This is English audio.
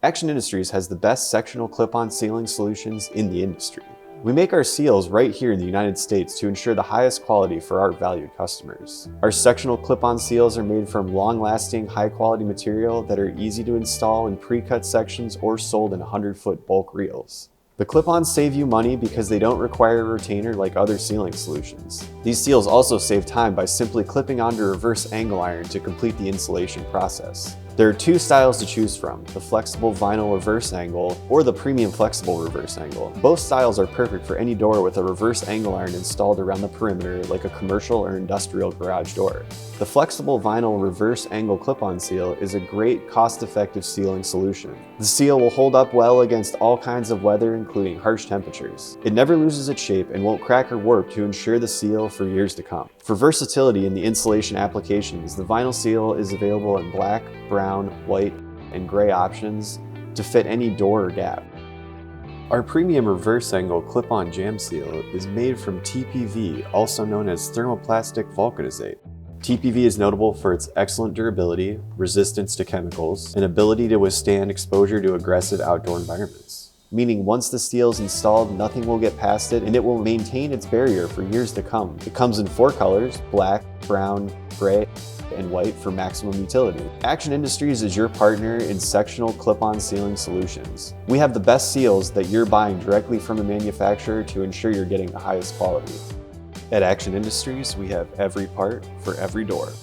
Action Industries has the best sectional clip-on sealing solutions in the industry. We make our seals right here in the United States to ensure the highest quality for our valued customers. Our sectional clip-on seals are made from long-lasting, high-quality material that are easy to install in pre-cut sections or sold in 100-foot bulk reels. The clip-ons save you money because they don't require a retainer like other sealing solutions. These seals also save time by simply clipping onto a reverse angle iron to complete the installation process. There are two styles to choose from, the flexible vinyl reverse angle or the premium flexible reverse angle. Both styles are perfect for any door with a reverse angle iron installed around the perimeter like a commercial or industrial garage door. The flexible vinyl reverse angle clip-on seal is a great cost-effective sealing solution. The seal will hold up well against all kinds of weather including harsh temperatures. It never loses its shape and won't crack or warp to ensure the seal for years to come. For versatility in the insulation applications, the vinyl seal is available in black, brown, white, and gray options to fit any door or gap. Our premium reverse angle clip-on jam seal is made from TPV, also known as thermoplastic vulcanizate. TPV is notable for its excellent durability, resistance to chemicals, and ability to withstand exposure to aggressive outdoor environments. Meaning once the steel is installed, nothing will get past it and it will maintain its barrier for years to come. It comes in 4 colors, black, brown, gray, and white for maximum utility. Action Industries is your partner in sectional clip-on sealing solutions. We have the best seals that you're buying directly from the manufacturer to ensure you're getting the highest quality. At Action Industries, we have every part for every door.